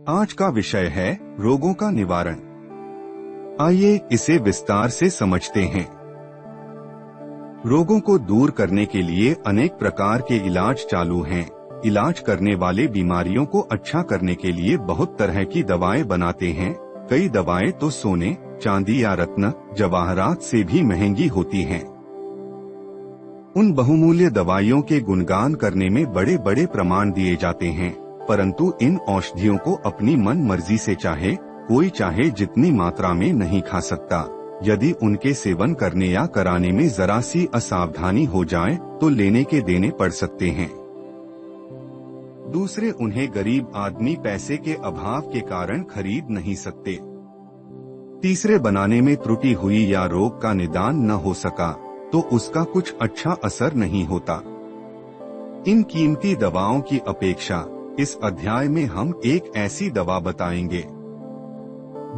आज का विषय है रोगों का निवारण। आइए इसे विस्तार से समझते हैं। रोगों को दूर करने के लिए अनेक प्रकार के इलाज चालू हैं। इलाज करने वाले बीमारियों को अच्छा करने के लिए बहुत तरह की दवाएं बनाते हैं। कई दवाएं तो सोने, चांदी या रत्न, जवाहरात से भी महंगी होती हैं। उन बहुमूल्य दवाइयों के गुणगान करने में बड़े बड़े प्रमाण दिए जाते हैं, परंतु इन औषधियों को अपनी मन मर्जी से कोई चाहे जितनी मात्रा में नहीं खा सकता। यदि उनके सेवन करने या कराने में जरा सी असावधानी हो जाए तो लेने के देने पड़ सकते हैं। दूसरे उन्हें गरीब आदमी पैसे के अभाव के कारण खरीद नहीं सकते। तीसरे बनाने में त्रुटि हुई या रोग का निदान न हो सका तो उसका कुछ अच्छा असर नहीं होता। इन कीमती दवाओं की अपेक्षा इस अध्याय में हम एक ऐसी दवा बताएंगे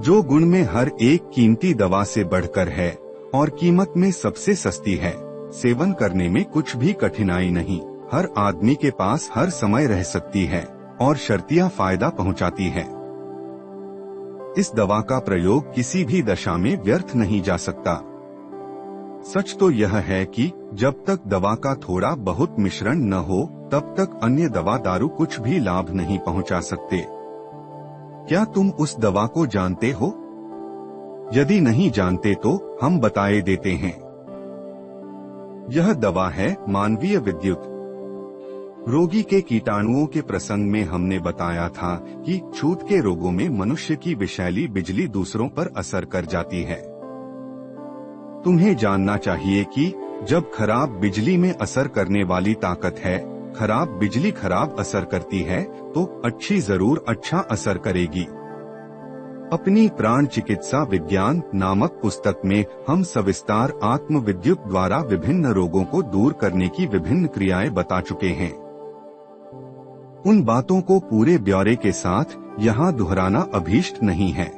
जो गुण में हर एक कीमती दवा से बढ़कर है और कीमत में सबसे सस्ती है। सेवन करने में कुछ भी कठिनाई नहीं, हर आदमी के पास हर समय रह सकती है और शर्तिया फायदा पहुंचाती है। इस दवा का प्रयोग किसी भी दशा में व्यर्थ नहीं जा सकता। सच तो यह है कि जब तक दवा का थोड़ा बहुत मिश्रण न हो तब तक अन्य दवा दारू कुछ भी लाभ नहीं पहुंचा सकते। क्या तुम उस दवा को जानते हो? यदि नहीं जानते तो हम बताए देते हैं। यह दवा है मानवीय विद्युत। रोगी के कीटाणुओं के प्रसंग में हमने बताया था कि छूत के रोगों में मनुष्य की विषैली बिजली दूसरों पर असर कर जाती है। तुम्हें जानना चाहिए कि जब खराब बिजली में असर करने वाली ताकत है, खराब बिजली खराब असर करती है तो अच्छी जरूर अच्छा असर करेगी। अपनी प्राण चिकित्सा विज्ञान नामक पुस्तक में हम सविस्तार आत्म विद्युत द्वारा विभिन्न रोगों को दूर करने की विभिन्न क्रियाएं बता चुके हैं। उन बातों को पूरे ब्यौरे के साथ यहाँ दोहराना अभीष्ट नहीं है।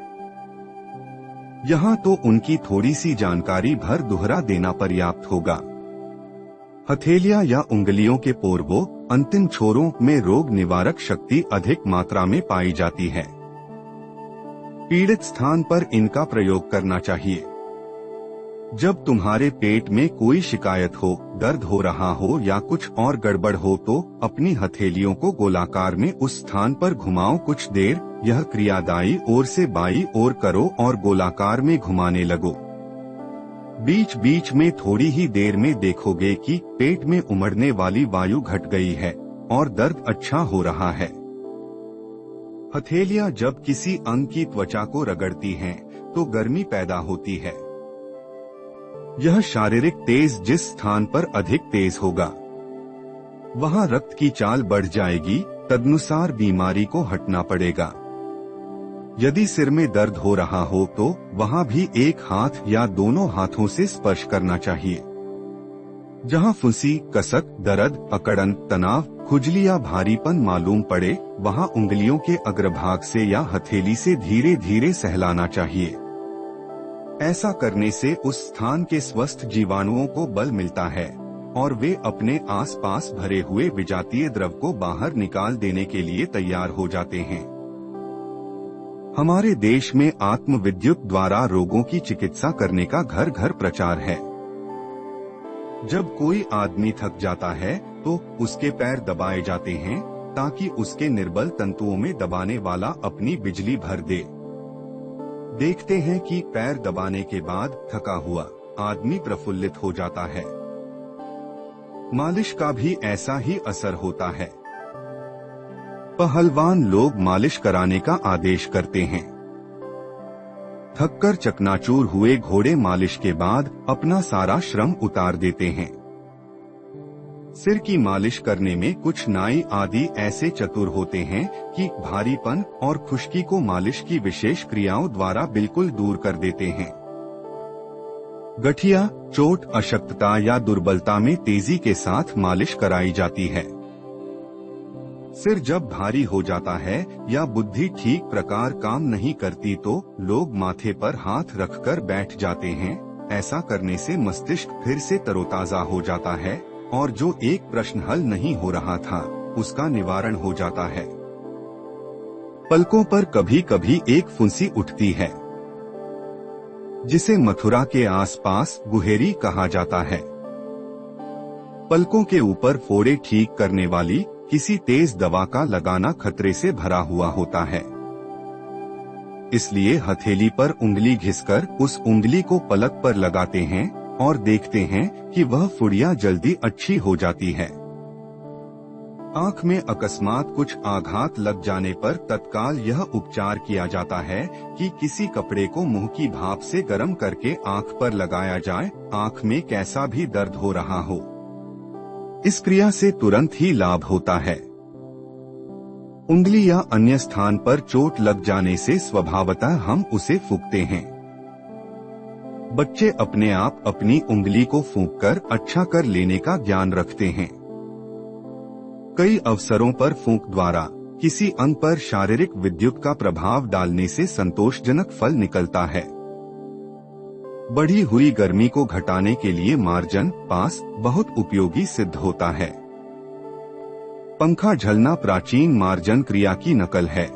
यहाँ तो उनकी थोड़ी सी जानकारी भर दोहरा देना पर्याप्त होगा। हथेलियां या उंगलियों के पोरबों अंतिम छोरों में रोग निवारक शक्ति अधिक मात्रा में पाई जाती है। पीड़ित स्थान पर इनका प्रयोग करना चाहिए। जब तुम्हारे पेट में कोई शिकायत हो, दर्द हो रहा हो या कुछ और गड़बड़ हो तो अपनी हथेलियों को गोलाकार में उस स्थान पर घुमाओ कुछ देर। यह क्रिया दाईं ओर से बाईं ओर करो और गोलाकार में घुमाने लगो। बीच बीच में थोड़ी ही देर में देखोगे कि पेट में उमड़ने वाली वायु घट गई है और दर्द अच्छा हो रहा है। हथेलियां जब किसी अंग की त्वचा को रगड़ती हैं तो गर्मी पैदा होती है। यह शारीरिक तेज जिस स्थान पर अधिक तेज होगा वहां रक्त की चाल बढ़ जाएगी, तदनुसार बीमारी को हटना पड़ेगा। यदि सिर में दर्द हो रहा हो तो वहां भी एक हाथ या दोनों हाथों से स्पर्श करना चाहिए। जहां फुंसी, कसक, दर्द, अकड़न, तनाव, खुजली या भारीपन मालूम पड़े वहां उंगलियों के अग्रभाग से या हथेली से धीरे धीरे सहलाना चाहिए। ऐसा करने से उस स्थान के स्वस्थ जीवाणुओं को बल मिलता है और वे अपने आसपास भरे हुए विजातीय द्रव को बाहर निकाल देने के लिए तैयार हो जाते हैं। हमारे देश में आत्म विद्युत द्वारा रोगों की चिकित्सा करने का घर घर प्रचार है। जब कोई आदमी थक जाता है तो उसके पैर दबाए जाते हैं ताकि उसके निर्बल तंतुओं में दबाने वाला अपनी बिजली भर दे। देखते हैं कि पैर दबाने के बाद थका हुआ आदमी प्रफुल्लित हो जाता है। मालिश का भी ऐसा ही असर होता है। पहलवान लोग मालिश कराने का आदेश करते हैं। थककर चकनाचूर हुए घोड़े मालिश के बाद अपना सारा श्रम उतार देते हैं। सिर की मालिश करने में कुछ नाई आदि ऐसे चतुर होते हैं कि भारीपन और खुश्की को मालिश की विशेष क्रियाओं द्वारा बिल्कुल दूर कर देते हैं। गठिया, चोट, अशक्तता या दुर्बलता में तेजी के साथ मालिश कराई जाती है। सिर जब भारी हो जाता है या बुद्धि ठीक प्रकार काम नहीं करती तो लोग माथे पर हाथ रखकर बैठ जाते हैं। ऐसा करने से मस्तिष्क फिर से तरोताजा हो जाता है और जो एक प्रश्न हल नहीं हो रहा था उसका निवारण हो जाता है। पलकों पर कभी कभी एक फुंसी उठती है, जिसे मथुरा के आसपास गुहेरी कहा जाता है। पलकों के ऊपर फोड़े ठीक करने वाली किसी तेज दवा का लगाना खतरे से भरा हुआ होता है, इसलिए हथेली पर उंगली घिसकर उस उंगली को पलक पर लगाते हैं और देखते हैं कि वह फुड़िया जल्दी अच्छी हो जाती है। आंख में अकस्मात कुछ आघात लग जाने पर तत्काल यह उपचार किया जाता है कि किसी कपड़े को मुंह की भाप से गर्म करके आंख पर लगाया जाए, आंख में कैसा भी दर्द हो रहा हो। इस क्रिया से तुरंत ही लाभ होता है। उंगली या अन्य स्थान पर चोट लग जाने से स्वभावतः हम उसे फूंकते हैं। बच्चे अपने आप अपनी उंगली को फूंककर अच्छा कर लेने का ज्ञान रखते हैं। कई अवसरों पर फूंक द्वारा किसी अंग पर शारीरिक विद्युत का प्रभाव डालने से संतोषजनक फल निकलता है। बढ़ी हुई गर्मी को घटाने के लिए मार्जन पास बहुत उपयोगी सिद्ध होता है। पंखा झलना प्राचीन मार्जन क्रिया की नकल है।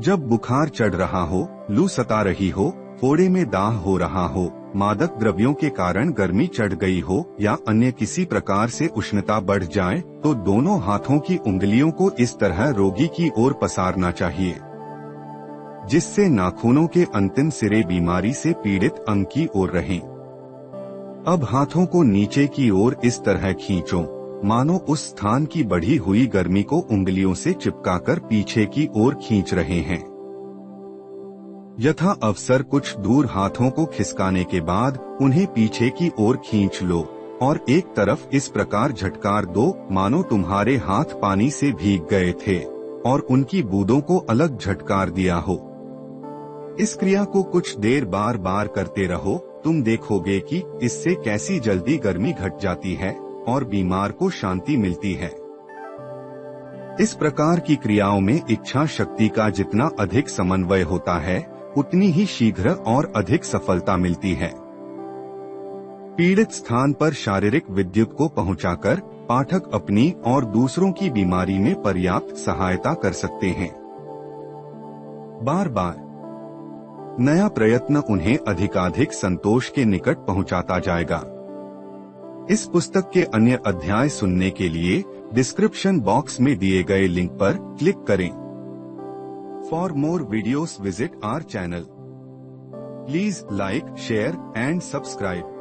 जब बुखार चढ़ रहा हो, लू सता रही हो, फोड़े में दाह हो रहा हो, मादक द्रव्यों के कारण गर्मी चढ़ गई हो या अन्य किसी प्रकार से उष्णता बढ़ जाए, तो दोनों हाथों की उंगलियों को इस तरह रोगी की ओर पसारना चाहिए, जिससे नाखूनों के अंतिम सिरे बीमारी से पीड़ित अंग की ओर रहें। अब हाथों को नीचे की ओर इस तरह खींचो, मानो उस स्थान की बढ़ी हुई गर्मी को उंगलियों से चिपकाकर पीछे की ओर खींच रहे हैं। यथा अवसर कुछ दूर हाथों को खिसकाने के बाद उन्हें पीछे की ओर खींच लो और एक तरफ इस प्रकार झटकार दो मानो तुम्हारे हाथ पानी से भीग गए थे और उनकी बूंदों को अलग झटकार दिया हो। इस क्रिया को कुछ देर बार बार करते रहो, तुम देखोगे कि इससे कैसी जल्दी गर्मी घट जाती है और बीमार को शांति मिलती है। इस प्रकार की क्रियाओं में इच्छा शक्ति का जितना अधिक समन्वय होता है, उतनी ही शीघ्र और अधिक सफलता मिलती है। पीड़ित स्थान पर शारीरिक विद्युत को पहुंचाकर पाठक अपनी और दूसरों की बीमारी में पर्याप्त सहायता कर सकते हैं। बार बार नया प्रयत्न उन्हें अधिकाधिक संतोष के निकट पहुंचाता जाएगा। इस पुस्तक के अन्य अध्याय सुनने के लिए डिस्क्रिप्शन बॉक्स में दिए गए लिंक पर क्लिक करें। For more videos visit our channel. Please like, share and subscribe.